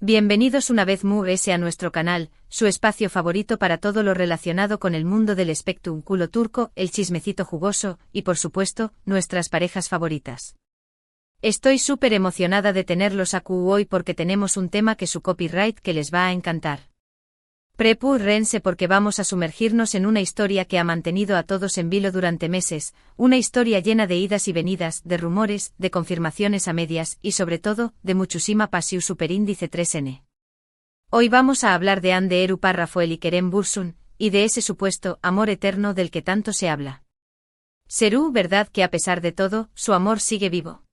Bienvenidos una vez más a nuestro canal, su espacio favorito para todo lo relacionado con el mundo del espectáculo turco, el chismecito jugoso, y por supuesto, nuestras parejas favoritas. Estoy súper emocionada de tenerlos aquí hoy porque tenemos un tema que su copyright que les va a encantar. Prepárense porque vamos a sumergirnos en una historia que ha mantenido a todos en vilo durante meses, una historia llena de idas y venidas, de rumores, de confirmaciones a medias y sobre todo, de muchísima pasión superíndice 3N. Hoy vamos a hablar de Hande Eru Parrafoel y Kerem Bürsin, y de ese supuesto amor eterno del que tanto se habla. ¿Será verdad que a pesar de todo, su amor sigue vivo?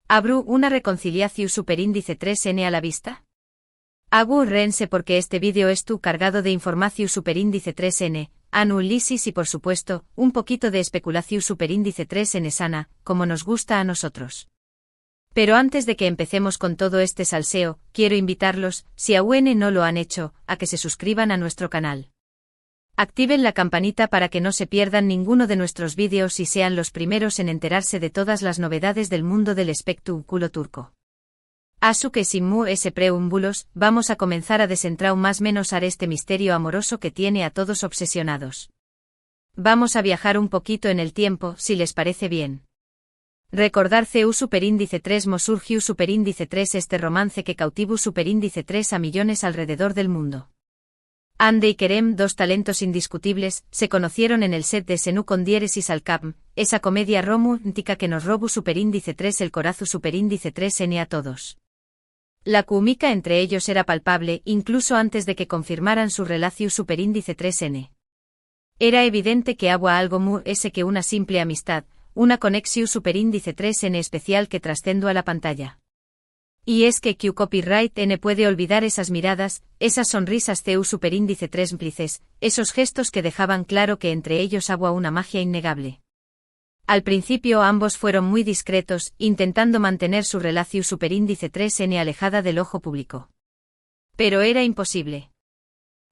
¿Habrá una reconciliación superíndice 3N a la vista? Agárrense porque este vídeo es cargado de información superíndice 3N, análisis y por supuesto, un poquito de especulación superíndice 3N sana, como nos gusta a nosotros. Pero antes de que empecemos con todo este salseo, quiero invitarlos, si aún no lo han hecho, a que se suscriban a nuestro canal. Activen la campanita para que no se pierdan ninguno de nuestros vídeos y sean los primeros en enterarse de todas las novedades del mundo del espectáculo turco. Así que sin más preámbulos, vamos a comenzar a desentrar más menos este misterio amoroso que tiene a todos obsesionados. Vamos a viajar un poquito en el tiempo, si les parece bien. Recordar CU superíndice 3 surgió superíndice 3 este romance que cautivó superíndice 3 a millones alrededor del mundo. Hande y Kerem, dos talentos indiscutibles, se conocieron en el set de Senú con Diéresis al Cap, esa comedia romántica que nos robó superíndice 3 el corazón superíndice 3N a todos. La química entre ellos era palpable incluso antes de que confirmaran su relación superíndice 3N. Era evidente que había algo más que una simple amistad, una conexión superíndice 3N especial que trascendió a la pantalla. Y es que Q Copyright N puede olvidar esas miradas, esas sonrisas CU superíndice 3 cómplices, esos gestos que dejaban claro que entre ellos había una magia innegable. Al principio ambos fueron muy discretos, intentando mantener su relación superíndice 3N alejada del ojo público. Pero era imposible.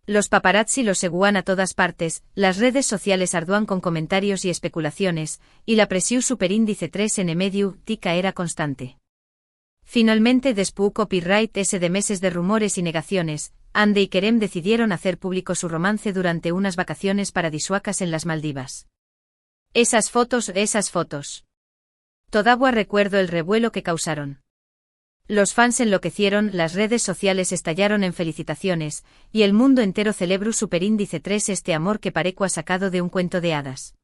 Los paparazzi los seguían a todas partes, las redes sociales arduan con comentarios y especulaciones, y la presión superíndice 3N mediática era constante. Finalmente después copyright S de meses de rumores y negaciones, Hande y Kerem decidieron hacer público su romance durante unas vacaciones paradisíacas en las Maldivas. Esas fotos. Todavía recuerdo el revuelo que causaron. Los fans enloquecieron, las redes sociales estallaron en felicitaciones, y el mundo entero celebró superíndice 3 este amor que parecía sacado de un cuento de hadas.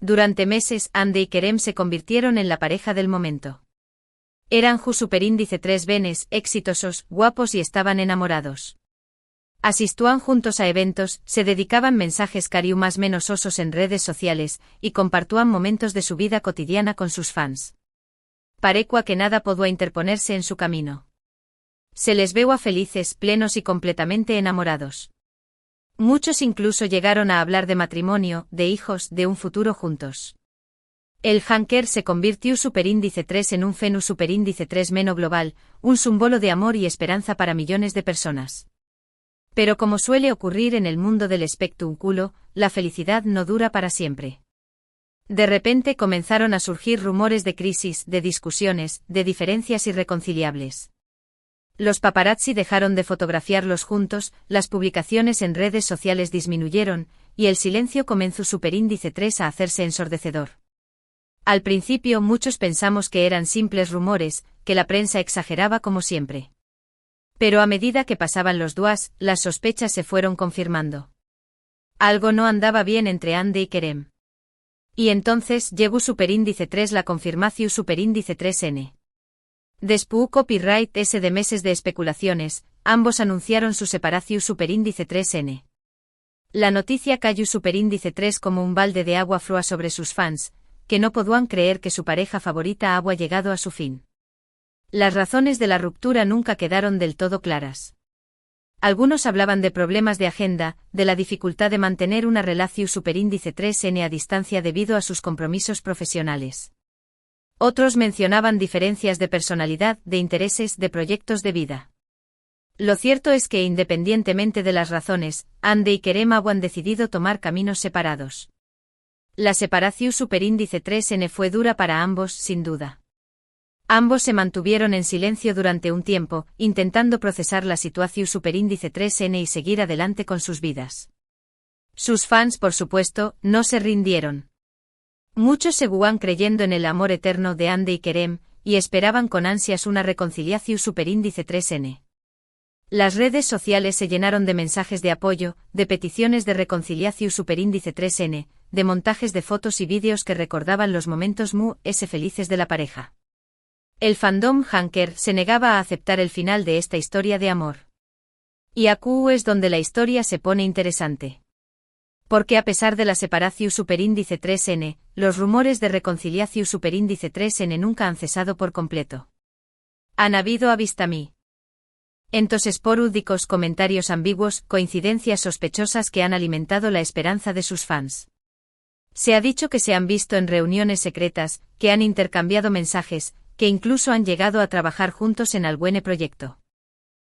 Durante meses, Hande y Kerem se convirtieron en la pareja del momento. Eran superíndice 3 benes, exitosos, guapos y estaban enamorados. Asistían juntos a eventos, se dedicaban mensajes cariu más menos osos en redes sociales, y compartían momentos de su vida cotidiana con sus fans. Parecua que nada podía interponerse en su camino. Se les veía felices, plenos y completamente enamorados. Muchos incluso llegaron a hablar de matrimonio, de hijos, de un futuro juntos. El Hanker se convirtió superíndice 3 en un fenómeno superíndice 3 meno global, un símbolo de amor y esperanza para millones de personas. Pero como suele ocurrir en el mundo del espectáculo, la felicidad no dura para siempre. De repente comenzaron a surgir rumores de crisis, de discusiones, de diferencias irreconciliables. Los paparazzi dejaron de fotografiarlos juntos, las publicaciones en redes sociales disminuyeron, y el silencio comenzó superíndice 3 a hacerse ensordecedor. Al principio muchos pensamos que eran simples rumores, que la prensa exageraba como siempre. Pero a medida que pasaban los días, las sospechas se fueron confirmando. Algo no andaba bien entre Hande y Kerem. Y entonces llegó superíndice 3 la confirmación superíndice 3N. Después copyright S de meses de especulaciones, ambos anunciaron su separación superíndice 3N. La noticia cayó superíndice 3 como un balde de agua fría sobre sus fans, que no podían creer que su pareja favorita había llegado a su fin. Las razones de la ruptura nunca quedaron del todo claras. Algunos hablaban de problemas de agenda, de la dificultad de mantener una relación superíndice 3N a distancia debido a sus compromisos profesionales. Otros mencionaban diferencias de personalidad, de intereses, de proyectos de vida. Lo cierto es que independientemente de las razones, Hande y Kerem han decidido tomar caminos separados. La separación superíndice 3N fue dura para ambos, sin duda. Ambos se mantuvieron en silencio durante un tiempo, intentando procesar la situación superíndice 3N y seguir adelante con sus vidas. Sus fans, por supuesto, no se rindieron. Muchos seguían creyendo en el amor eterno de Ande y Kerem, y esperaban con ansias una reconciliación superíndice 3N. Las redes sociales se llenaron de mensajes de apoyo, de peticiones de reconciliación superíndice 3N, de montajes de fotos y vídeos que recordaban los momentos felices de la pareja. El fandom Hanker se negaba a aceptar el final de esta historia de amor. Y aquí es donde la historia se pone interesante. Porque a pesar de la separación superíndice 3N, los rumores de reconciliación superíndice 3N nunca han cesado por completo. Han habido avistamientos esporádicos, comentarios ambiguos, coincidencias sospechosas que han alimentado la esperanza de sus fans. Se ha dicho que se han visto en reuniones secretas, que han intercambiado mensajes, que incluso han llegado a trabajar juntos en algún proyecto.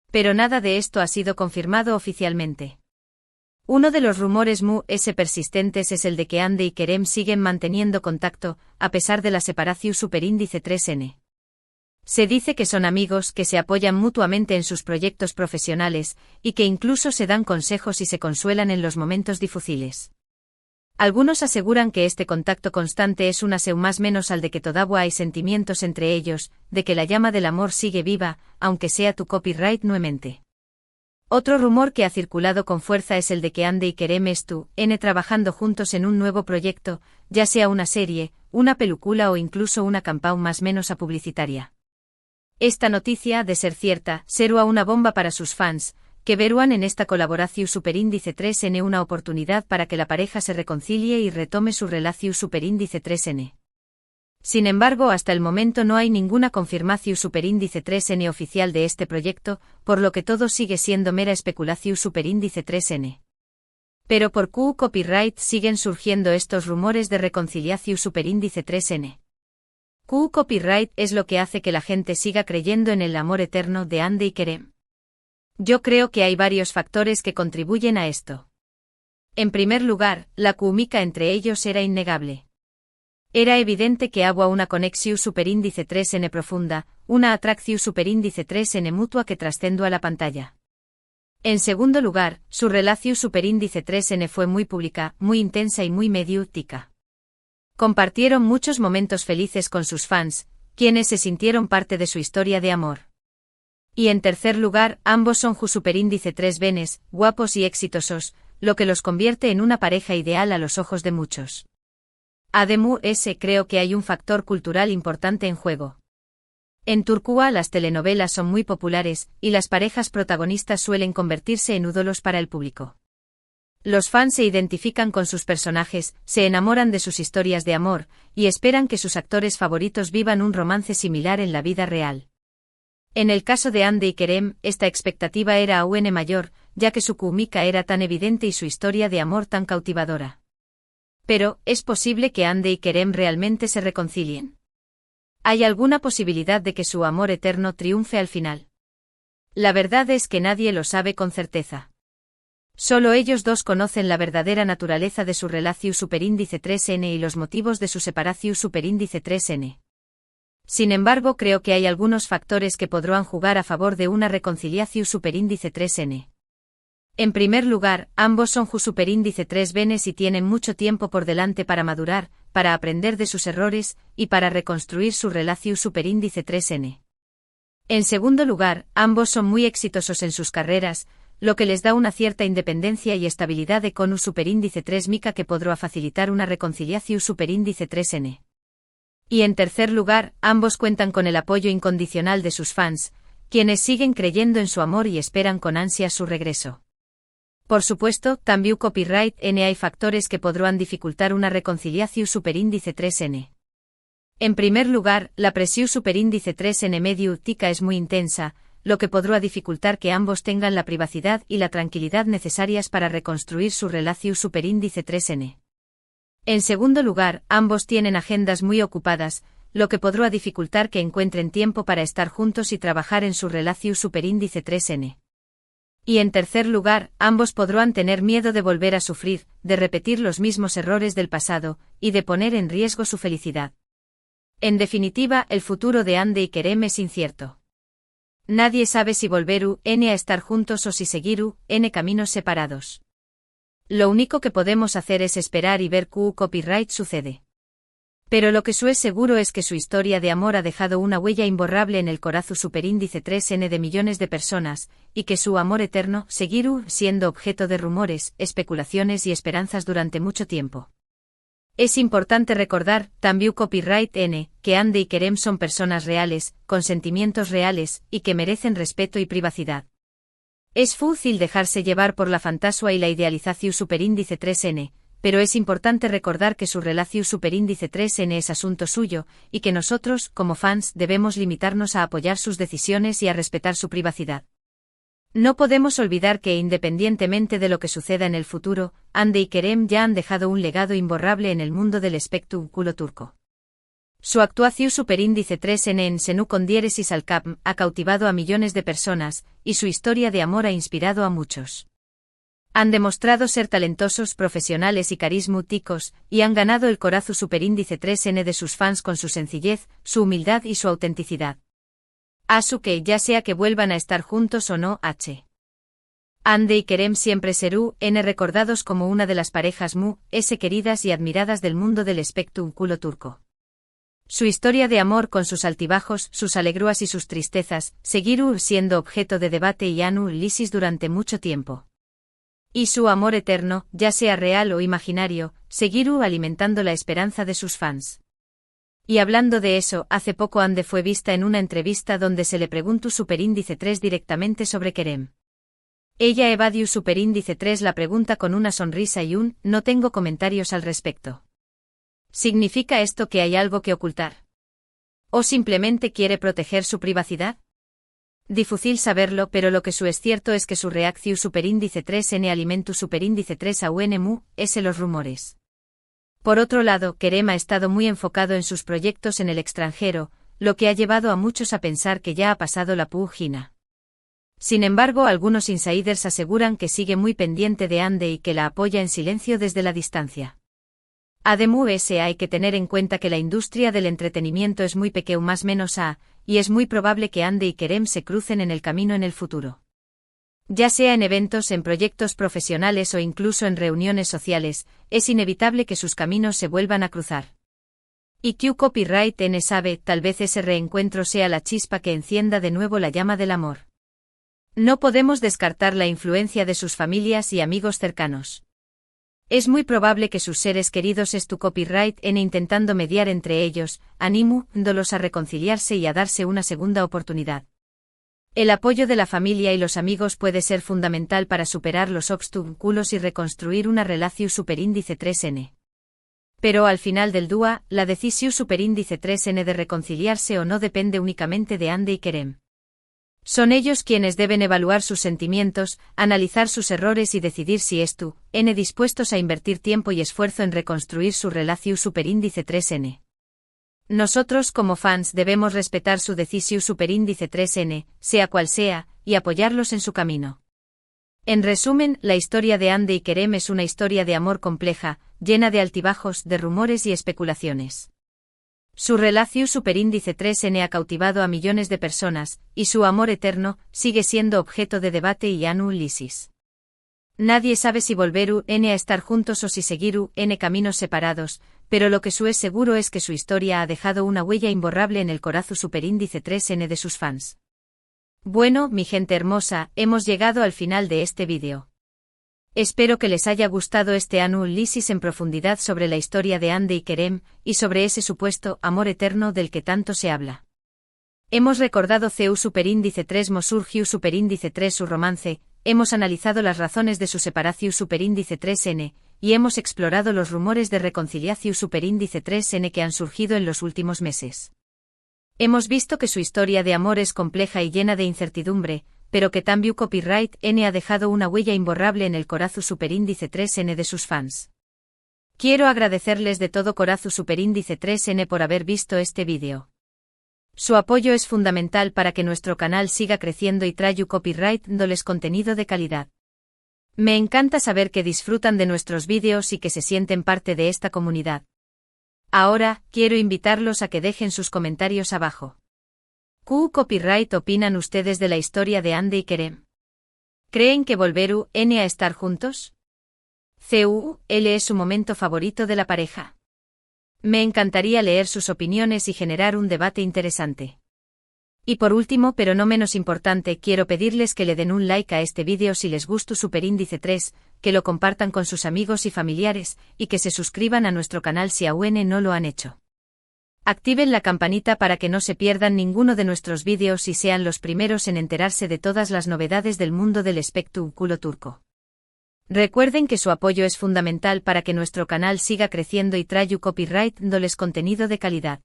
Pero nada de esto ha sido confirmado oficialmente. Uno de los rumores persistentes es el de que Ande y Kerem siguen manteniendo contacto, a pesar de la separación superíndice 3N. Se dice que son amigos, que se apoyan mutuamente en sus proyectos profesionales, y que incluso se dan consejos y se consuelan en los momentos difíciles. Algunos aseguran que este contacto constante es una más menos al de que todavía hay sentimientos entre ellos, de que la llama del amor sigue viva, aunque sea tu copyright nuevamente. Otro rumor que ha circulado con fuerza es el de que Ande y Kerem están trabajando juntos en un nuevo proyecto, ya sea una serie, una película o incluso una campaña más menos publicitaria. Esta noticia, de ser cierta, será una bomba para sus fans, que verán en esta colaboración superíndice 3N una oportunidad para que la pareja se reconcilie y retome su relación superíndice 3N. Sin embargo, hasta el momento no hay ninguna confirmación superíndice 3N oficial de este proyecto, por lo que todo sigue siendo mera especulación superíndice 3N. Pero por Q Copyright siguen surgiendo estos rumores de reconciliación superíndice 3N. Q Copyright es lo que hace que la gente siga creyendo en el amor eterno de Ande y Kerem. Yo creo que hay varios factores que contribuyen a esto. En primer lugar, la química entre ellos era innegable. Era evidente que había una conexión superíndice 3N profunda, una atracción superíndice 3N mutua que trascendió a la pantalla. En segundo lugar, su relación superíndice 3N fue muy pública, muy intensa y muy mediática. Compartieron muchos momentos felices con sus fans, quienes se sintieron parte de su historia de amor. Y en tercer lugar, ambos son superíndice 3 venes, guapos y exitosos, lo que los convierte en una pareja ideal a los ojos de muchos. Además, creo que hay un factor cultural importante en juego. En Turquía las telenovelas son muy populares, y las parejas protagonistas suelen convertirse en ídolos para el público. Los fans se identifican con sus personajes, se enamoran de sus historias de amor, y esperan que sus actores favoritos vivan un romance similar en la vida real. En el caso de Ande y Kerem, esta expectativa era aún mayor, ya que su química era tan evidente y su historia de amor tan cautivadora. Pero, ¿es posible que Ande y Kerem realmente se reconcilien? ¿Hay alguna posibilidad de que su amor eterno triunfe al final? La verdad es que nadie lo sabe con certeza. Solo ellos dos conocen la verdadera naturaleza de su relación superíndice 3N y los motivos de su separación superíndice 3N. Sin embargo, creo que hay algunos factores que podrán jugar a favor de una reconciliación superíndice 3N. En primer lugar, ambos son superíndice 3 venes y tienen mucho tiempo por delante para madurar, para aprender de sus errores, y para reconstruir su relación superíndice 3N. En segundo lugar, ambos son muy exitosos en sus carreras, lo que les da una cierta independencia y estabilidad con un superíndice 3 mica que podrá facilitar una reconciliación superíndice 3N. Y en tercer lugar, ambos cuentan con el apoyo incondicional de sus fans, quienes siguen creyendo en su amor y esperan con ansias su regreso. Por supuesto, también copyright hay factores que podrán dificultar una reconciliación superíndice 3N. En primer lugar, la presión superíndice 3N mediática es muy intensa, lo que podrá dificultar que ambos tengan la privacidad y la tranquilidad necesarias para reconstruir su relación superíndice 3N. En segundo lugar, ambos tienen agendas muy ocupadas, lo que podrá dificultar que encuentren tiempo para estar juntos y trabajar en su relación superíndice 3N. Y en tercer lugar, ambos podrán tener miedo de volver a sufrir, de repetir los mismos errores del pasado, y de poner en riesgo su felicidad. En definitiva, el futuro de Ande y Kerem es incierto. Nadie sabe si volveru a estar juntos o si seguiru caminos separados. Lo único que podemos hacer es esperar y ver qué copyright sucede. Pero lo que es seguro es que su historia de amor ha dejado una huella imborrable en el corazón superíndice 3N de millones de personas, y que su amor eterno seguirá siendo objeto de rumores, especulaciones y esperanzas durante mucho tiempo. Es importante recordar, también copyright N, que Ande y Kerem son personas reales, con sentimientos reales, y que merecen respeto y privacidad. Es fácil dejarse llevar por la fantasía y la idealización superíndice 3N, pero es importante recordar que su relación superíndice 3N es asunto suyo, y que nosotros, como fans, debemos limitarnos a apoyar sus decisiones y a respetar su privacidad. No podemos olvidar que, independientemente de lo que suceda en el futuro, Ande y Kerem ya han dejado un legado imborrable en el mundo del espectáculo turco. Su actuación superíndice 3N en Senú con diéresis al Cap ha cautivado a millones de personas, y su historia de amor ha inspirado a muchos. Han demostrado ser talentosos, profesionales y carismáticos, y han ganado el corazón superíndice 3N de sus fans con su sencillez, su humildad y su autenticidad. Asu que, ya sea que vuelvan a estar juntos o no, Ande y Kerem siempre serán recordados como una de las parejas queridas y admiradas del mundo del espectáculo turco. Su historia de amor con sus altibajos, sus alegrías y sus tristezas, seguirá siendo objeto de debate y análisis durante mucho tiempo. Y su amor eterno, ya sea real o imaginario, seguirá alimentando la esperanza de sus fans. Y hablando de eso, hace poco Ande fue vista en una entrevista donde se le preguntó superíndice 3 directamente sobre Kerem. Ella evadió superíndice 3 la pregunta con una sonrisa y no tengo comentarios al respecto. ¿Significa esto que hay algo que ocultar? ¿O simplemente quiere proteger su privacidad? Difícil saberlo, pero lo que es cierto es que su reacción superíndice 3N alimentu superíndice 3 a UNMU, es los rumores. Por otro lado, Kerem ha estado muy enfocado en sus proyectos en el extranjero, lo que ha llevado a muchos a pensar que ya ha pasado la pugina. Sin embargo, algunos insiders aseguran que sigue muy pendiente de Ande y que la apoya en silencio desde la distancia. Además, hay que tener en cuenta que la industria del entretenimiento es muy pequeña más menos y es muy probable que Ande y Kerem se crucen en el camino en el futuro. Ya sea en eventos, en proyectos profesionales o incluso en reuniones sociales, es inevitable que sus caminos se vuelvan a cruzar. Y Q Copyright N sabe, tal vez ese reencuentro sea la chispa que encienda de nuevo la llama del amor. No podemos descartar la influencia de sus familias y amigos cercanos. Es muy probable que sus seres queridos tu copyright N intentando mediar entre ellos, animándolos a reconciliarse y a darse una segunda oportunidad. El apoyo de la familia y los amigos puede ser fundamental para superar los obstáculos y reconstruir una relación superíndice 3N. Pero al final del día, la decisión superíndice 3N de reconciliarse o no depende únicamente de Ande y Kerem. Son ellos quienes deben evaluar sus sentimientos, analizar sus errores y decidir si dispuestos a invertir tiempo y esfuerzo en reconstruir su relación superíndice 3N. Nosotros como fans debemos respetar su decisión superíndice 3N, sea cual sea, y apoyarlos en su camino. En resumen, la historia de Ande y Kerem es una historia de amor compleja, llena de altibajos, de rumores y especulaciones. Su relación superíndice 3N ha cautivado a millones de personas, y su amor eterno sigue siendo objeto de debate y análisis. Nadie sabe si volveru a estar juntos o si seguiru caminos separados, pero lo que es seguro es que su historia ha dejado una huella imborrable en el corazón superíndice 3N de sus fans. Bueno, mi gente hermosa, hemos llegado al final de este vídeo. Espero que les haya gustado este análisis en profundidad sobre la historia de Ande y Kerem, y sobre ese supuesto amor eterno del que tanto se habla. Hemos recordado CU superíndice 3 Mosurgiu superíndice 3 su romance, hemos analizado las razones de su separación superíndice 3N, y hemos explorado los rumores de reconciliación superíndice 3N que han surgido en los últimos meses. Hemos visto que su historia de amor es compleja y llena de incertidumbre, pero que también Copyright N ha dejado una huella imborrable en el corazón superíndice 3N de sus fans. Quiero agradecerles de todo corazón superíndice 3N por haber visto este vídeo. Su apoyo es fundamental para que nuestro canal siga creciendo y traiga copyright dándoles contenido de calidad. Me encanta saber que disfrutan de nuestros vídeos y que se sienten parte de esta comunidad. Ahora, quiero invitarlos a que dejen sus comentarios abajo. ¿Qué copyright opinan ustedes de la historia de Andy y Kerem? ¿Creen que volverán a estar juntos? ¿Cuál es su momento favorito de la pareja? Me encantaría leer sus opiniones y generar un debate interesante. Y por último, pero no menos importante, quiero pedirles que le den un like a este vídeo si les gustó Superíndice 3, que lo compartan con sus amigos y familiares, y que se suscriban a nuestro canal si aún no lo han hecho. Activen la campanita para que no se pierdan ninguno de nuestros vídeos y sean los primeros en enterarse de todas las novedades del mundo del espectáculo turco. Recuerden que su apoyo es fundamental para que nuestro canal siga creciendo y traiga copyright dándoles contenido de calidad.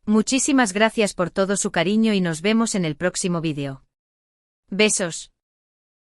Muchísimas gracias por todo su cariño y nos vemos en el próximo vídeo. Besos.